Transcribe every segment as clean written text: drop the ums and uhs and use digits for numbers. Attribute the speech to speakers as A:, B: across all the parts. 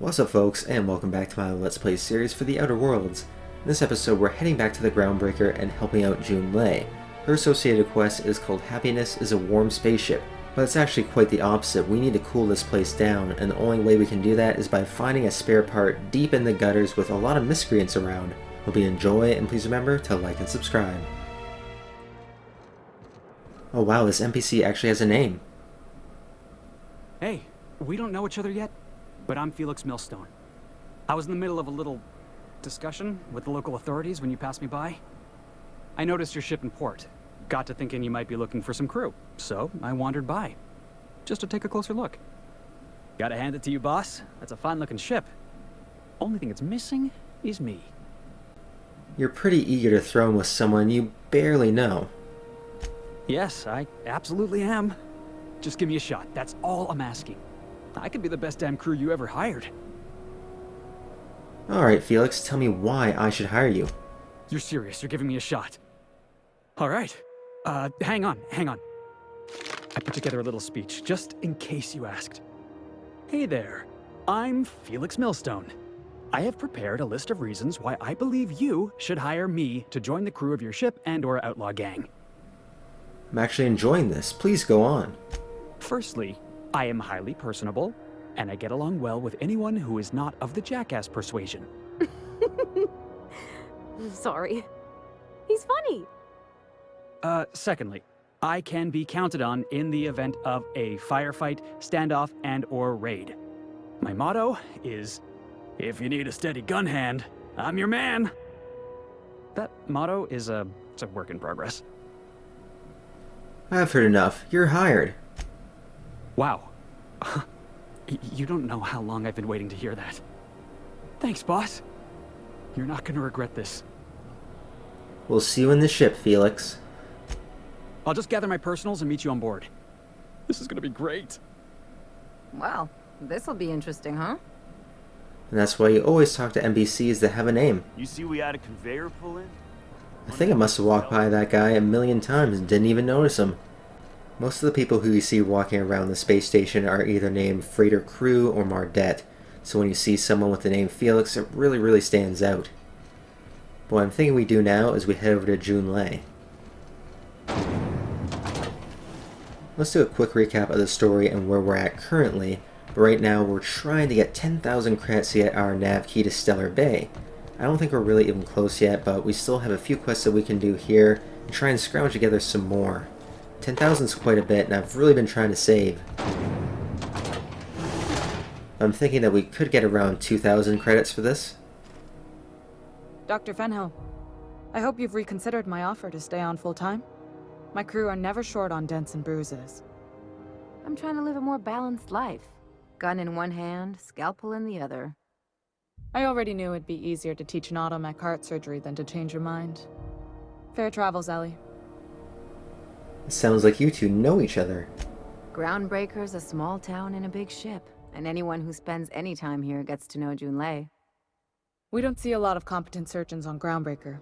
A: What's up folks, and welcome back to my Let's Play series for the Outer Worlds. In this episode we're heading back to the Groundbreaker and helping out Junlei. Her associated quest is called Happiness is a Warm Spaceship, but it's actually quite the opposite. We need to cool this place down, and the only way we can do that is by finding a spare part deep in the gutters with a lot of miscreants around. Hope you enjoy, and please remember to like and subscribe. Oh wow, this NPC actually has a name.
B: Hey, we don't know each other yet, but I'm Felix Millstone. I was in the middle of a little discussion with the local authorities when you passed me by. I noticed your ship in port. Got to thinking you might be looking for some crew, so I wandered by, just to take a closer look. Gotta hand it to you, boss. That's a fine-looking ship. Only thing it's missing is me.
A: You're pretty eager to throw in with someone you barely know.
B: Yes, I absolutely am. Just give me a shot, that's all I'm asking. I could be the best damn crew you ever hired.
A: Alright Felix, tell me why I should hire you.
B: You're serious, you're giving me a shot. Alright, hang on. I put together a little speech, just in case you asked. Hey there, I'm Felix Millstone. I have prepared a list of reasons why I believe you should hire me to join the crew of your ship and/or outlaw gang.
A: I'm actually enjoying this, please go on.
B: Firstly, I am highly personable, and I get along well with anyone who is not of the jackass persuasion.
C: Sorry. He's funny.
B: Secondly, I can be counted on in the event of a firefight, standoff, and/or raid. My motto is, if you need a steady gun hand, I'm your man. That motto is it's a work in progress.
A: I've heard enough. You're hired.
B: Wow. You don't know how long I've been waiting to hear that. Thanks, boss. You're not gonna regret this.
A: We'll see you in the ship, Felix.
B: I'll just gather my personals and meet you on board. This is gonna be great.
C: Well, this'll be interesting, huh?
A: And that's why you always talk to NPCs that have a name.
D: You see we had a conveyor pull in?
A: I think I must have walked by that guy a million times and didn't even notice him. Most of the people who you see walking around the space station are either named Freighter Crew or MacRedd, so when you see someone with the name Felix, it really stands out. But what I'm thinking we do now is we head over to Junlei. Let's do a quick recap of the story and where we're at currently, but right now we're trying to get 10,000 credits to get our nav key to Stellar Bay. I don't think we're really even close yet, but we still have a few quests that we can do here and try and scrounge together some more. 10,000 is quite a bit, and I've really been trying to save. I'm thinking that we could get around 2,000 credits for this.
E: Dr. Fenhill, I hope you've reconsidered my offer to stay on full-time. My crew are never short on dents and bruises.
C: I'm trying to live a more balanced life. Gun in one hand, scalpel in the other.
E: I already knew it'd be easier to teach an automech heart surgery than to change your mind. Fair travels, Ellie.
A: It sounds like you two know each other.
C: Groundbreaker's a small town in a big ship, and anyone who spends any time here gets to know Junlei.
E: We don't see a lot of competent surgeons on Groundbreaker.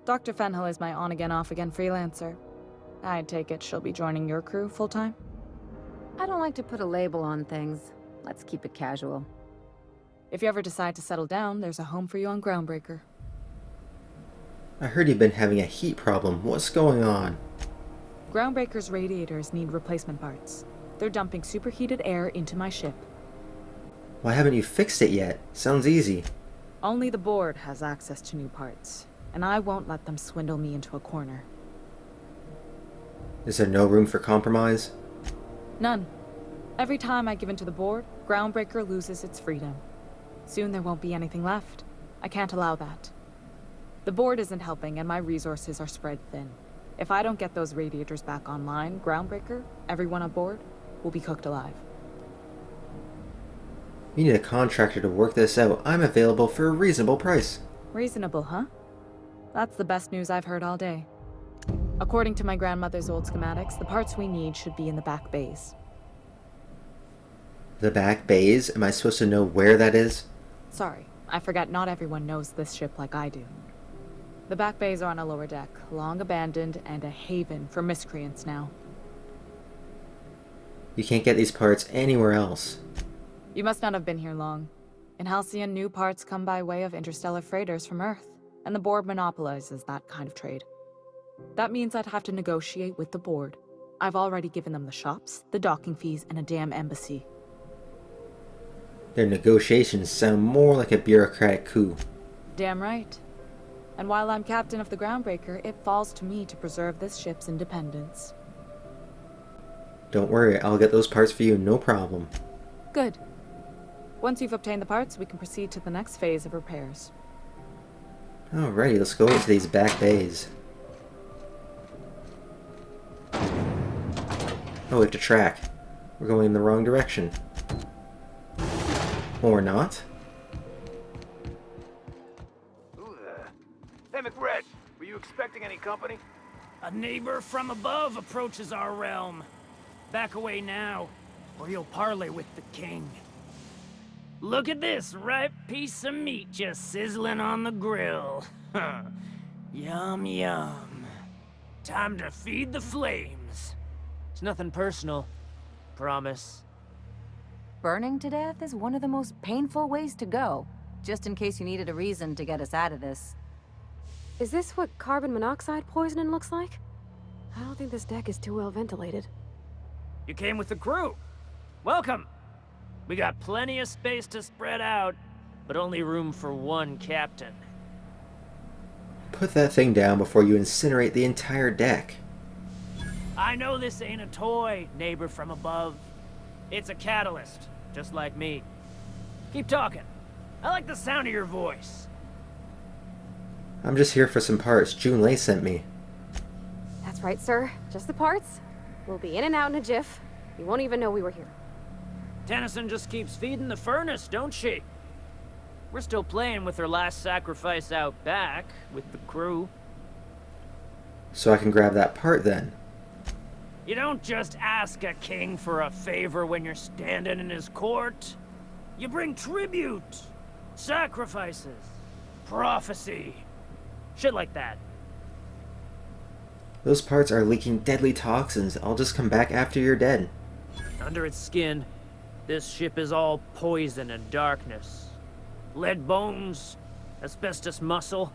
E: Dr. Fenhill is my on-again, off-again freelancer. I take it she'll be joining your crew full-time?
C: I don't like to put a label on things. Let's keep it casual.
E: If you ever decide to settle down, there's a home for you on Groundbreaker.
A: I heard you've been having a heat problem. What's going on?
E: Groundbreaker's radiators need replacement parts. They're dumping superheated air into my ship.
A: Why haven't you fixed it yet? Sounds easy.
E: Only the board has access to new parts, and I won't let them swindle me into a corner.
A: Is there no room for compromise?
E: None. Every time I give in to the board, Groundbreaker loses its freedom. Soon there won't be anything left. I can't allow that. The board isn't helping, and my resources are spread thin. If I don't get those radiators back online, Groundbreaker, everyone aboard, will be cooked alive.
A: You need a contractor to work this out. I'm available for a reasonable price.
E: Reasonable, huh? That's the best news I've heard all day. According to my grandmother's old schematics, the parts we need should be in the back bays.
A: The back bays? Am I supposed to know where that is?
E: Sorry, I forgot not everyone knows this ship like I do. The back bays are on a lower deck, long abandoned and a haven for miscreants now.
A: You can't get these parts anywhere else.
E: You must not have been here long. In Halcyon, new parts come by way of interstellar freighters from Earth, and the board monopolizes that kind of trade. That means I'd have to negotiate with the board. I've already given them the shops, the docking fees, and a damn embassy.
A: Their negotiations sound more like a bureaucratic coup.
E: Damn right. And while I'm captain of the Groundbreaker, it falls to me to preserve this ship's independence.
A: Don't worry, I'll get those parts for you, no problem.
E: Good. Once you've obtained the parts, we can proceed to the next phase of repairs.
A: Alrighty, let's go into these back bays. Oh, we have to track. We're going in the wrong direction. Or not.
D: Who the? Hey, MacRedd, were you expecting any company?
F: A neighbor from above approaches our realm. Back away now, or you'll parley with the king. Look at this ripe piece of meat just sizzling on the grill. Yum, yum. Time to feed the flames. It's nothing personal. Promise.
C: Burning to death is one of the most painful ways to go, just in case you needed a reason to get us out of this.
G: Is this what carbon monoxide poisoning looks like? I don't think this deck is too well ventilated.
F: You came with the crew. Welcome. We got plenty of space to spread out, but only room for one captain.
A: Put that thing down before you incinerate the entire deck.
F: I know this ain't a toy, neighbor from above. It's a catalyst, just like me. Keep talking. I like the sound of your voice.
A: I'm just here for some parts Junlei sent me.
G: That's right, sir. Just the parts. We'll be in and out in a jiff. You won't even know we were here.
F: Tennyson just keeps feeding the furnace, don't she? We're still playing with her last sacrifice out back, with the crew.
A: So I can grab that part then.
F: You don't just ask a king for a favor when you're standing in his court. You bring tribute, sacrifices, prophecy, shit like that.
A: Those parts are leaking deadly toxins. I'll just come back after you're dead.
F: Under its skin, this ship is all poison and darkness. Lead bones, asbestos muscle.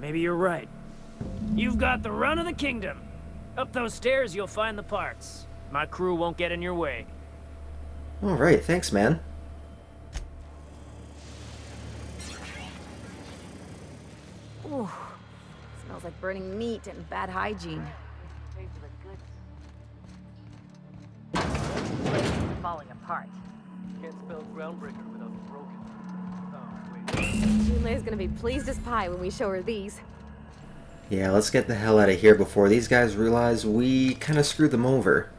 F: Maybe you're right. You've got the run of the kingdom. Up those stairs, you'll find the parts. My crew won't get in your way.
A: Alright, thanks, man.
C: Ooh, smells like burning meat and bad hygiene. Falling apart.
H: Can't spell Groundbreaker without broken. Oh, wait.
G: Junlei's gonna be pleased as pie when we show her these.
A: Yeah, let's get the hell out of here before these guys realize we kind of screwed them over.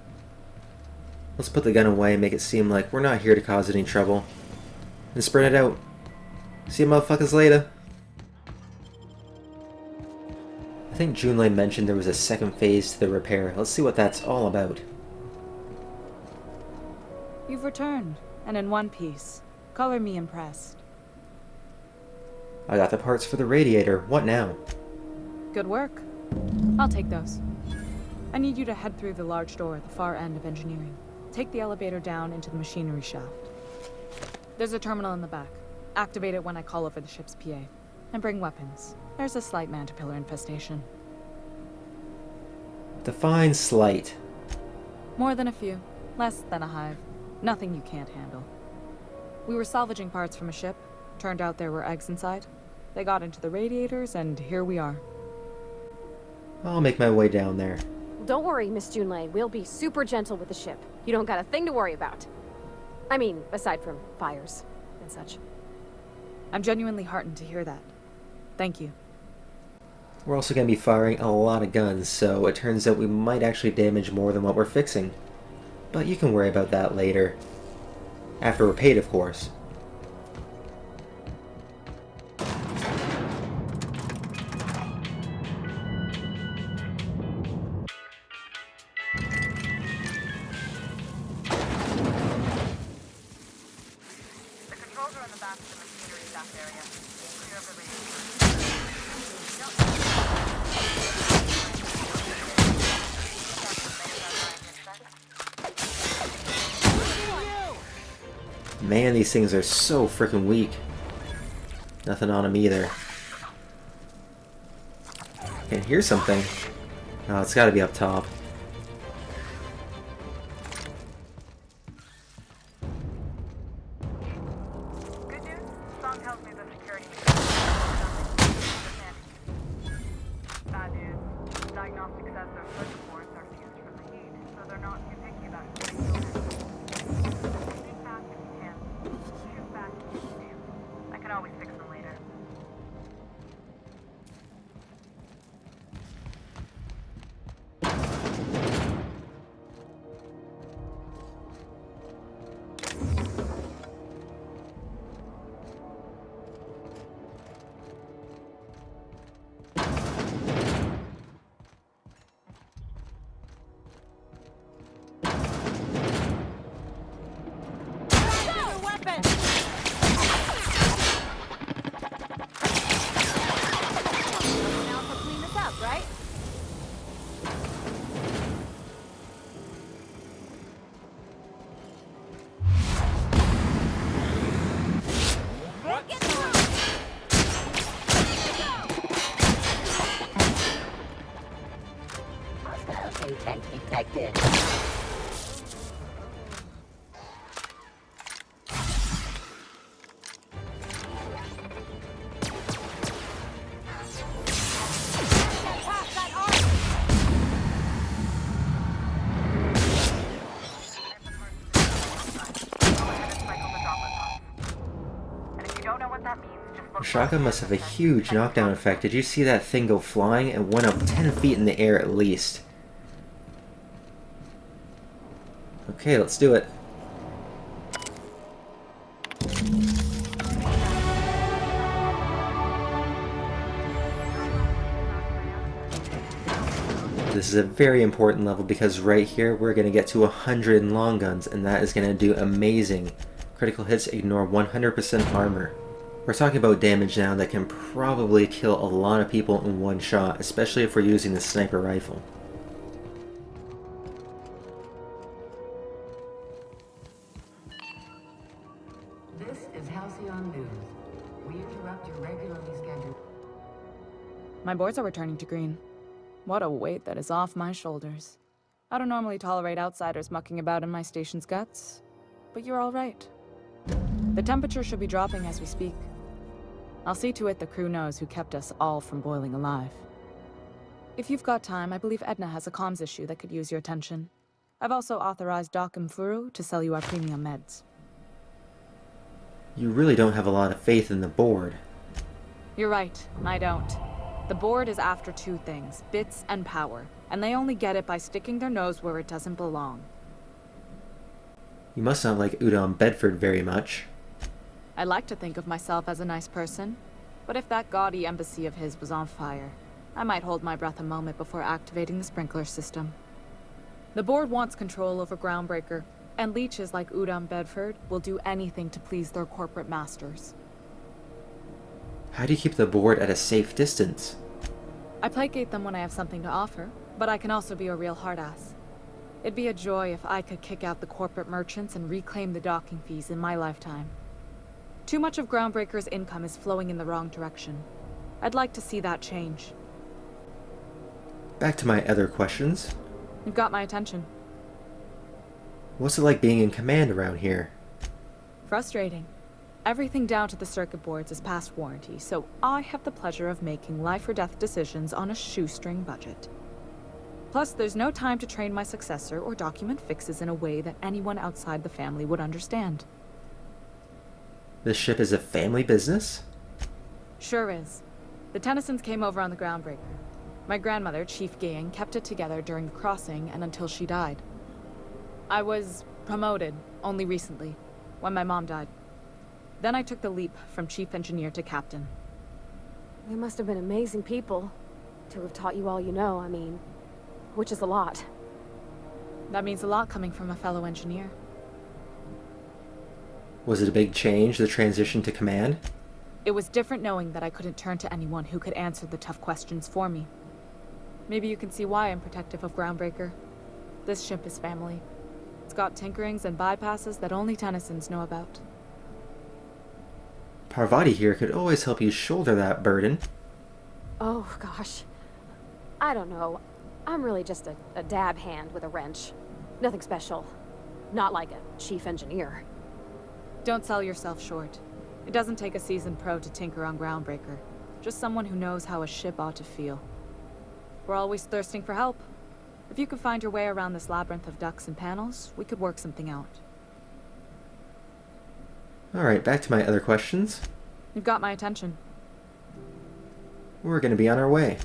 A: Let's put the gun away and make it seem like we're not here to cause any trouble. And spread it out. See you motherfuckers later. I think Junlei mentioned there was a second phase to the repair. Let's see what that's all about.
E: You've returned, and in one piece. Color me impressed.
A: I got the parts for the radiator. What now?
E: Good work. I'll take those. I need you to head through the large door at the far end of engineering. Take the elevator down into the machinery shaft. There's a terminal in the back. Activate it when I call over the ship's PA. And bring weapons. There's a slight mantipillar infestation.
A: Define slight.
E: More than a few. Less than a hive. Nothing you can't handle. We were salvaging parts from a ship. Turned out there were eggs inside. They got into the radiators, and here we are.
A: I'll make my way down there.
G: Don't worry, Miss Junlei. We'll be super gentle with the ship. You don't got a thing to worry about. I mean, aside from fires and such.
E: I'm genuinely heartened to hear that. Thank you.
A: We're also going to be firing a lot of guns, so it turns out we might actually damage more than what we're fixing. But you can worry about that later. After we're paid, of course. Man, these things are so freaking weak. Nothing on them either. Can hear something. Oh, it's gotta be up top.
I: Good news? Song tells me the security. Bad news. Diagnostic says their circuit boards are fused from the heat, so they're not too picky about getting Shoot back if you can. Shoot back if you can. I can always fix them later.
C: Now to clean this up, right?
A: The shotgun must have a huge knockdown effect. Did you see that thing go flying? It went up 10 feet in the air at least. Okay, let's do it. This is a very important level because right here we're going to get to 100 in long guns, and that is going to do amazing. Critical hits ignore 100% armor. We're talking about damage now that can probably kill a lot of people in one shot, especially if we're using the sniper rifle.
J: This is Halcyon News. We interrupt your regularly scheduled...
E: My boards are returning to green. What a weight that is off my shoulders. I don't normally tolerate outsiders mucking about in my station's guts, but you're all right. The temperature should be dropping as we speak. I'll see to it the crew knows who kept us all from boiling alive. If you've got time, I believe Edna has a comms issue that could use your attention. I've also authorized Doc and Furu to sell you our premium meds.
A: You really don't have a lot of faith in the board.
E: You're right, I don't. The board is after two things, bits and power, and they only get it by sticking their nose where it doesn't belong.
A: You must not like Udon Bedford very much.
E: I like to think of myself as a nice person, but if that gaudy embassy of his was on fire, I might hold my breath a moment before activating the sprinkler system. The board wants control over Groundbreaker, and leeches like Udon Bedford will do anything to please their corporate masters.
A: How do you keep the board at a safe distance?
E: I placate them when I have something to offer, but I can also be a real hard-ass. It'd be a joy if I could kick out the corporate merchants and reclaim the docking fees in my lifetime. Too much of Groundbreaker's income is flowing in the wrong direction. I'd like to see that change.
A: Back to my other questions.
E: You've got my attention.
A: What's it like being in command around here?
E: Frustrating. Everything down to the circuit boards is past warranty, so I have the pleasure of making life or death decisions on a shoestring budget. Plus, there's no time to train my successor or document fixes in a way that anyone outside the family would understand.
A: This ship is a family business?
E: Sure is. The Tennysons came over on the Groundbreaker. My grandmother, Chief Gayen, kept it together during the crossing and until she died. I was promoted only recently, when my mom died. Then I took the leap from chief engineer to captain.
G: They must have been amazing people to have taught you all you know, I mean, which is a lot.
E: That means a lot coming from a fellow engineer.
A: Was it a big change, the transition to command?
E: It was different knowing that I couldn't turn to anyone who could answer the tough questions for me. Maybe you can see why I'm protective of Groundbreaker. This ship is family. It's got tinkerings and bypasses that only Tennysons know about.
A: Parvati here could always help you shoulder that burden.
G: Oh, gosh. I don't know. I'm really just a dab hand with a wrench. Nothing special. Not like a chief engineer.
E: Don't sell yourself short. It doesn't take a seasoned pro to tinker on Groundbreaker. Just someone who knows how a ship ought to feel. We're always thirsting for help. If you could find your way around this labyrinth of ducts and panels, we could work something out.
A: Alright, back to my other questions.
E: You've got my attention.
A: We're going to be on our way.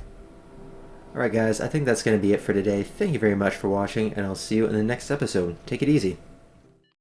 A: Alright guys, I think that's going to be it for today. Thank you very much for watching, and I'll see you in the next episode. Take it easy.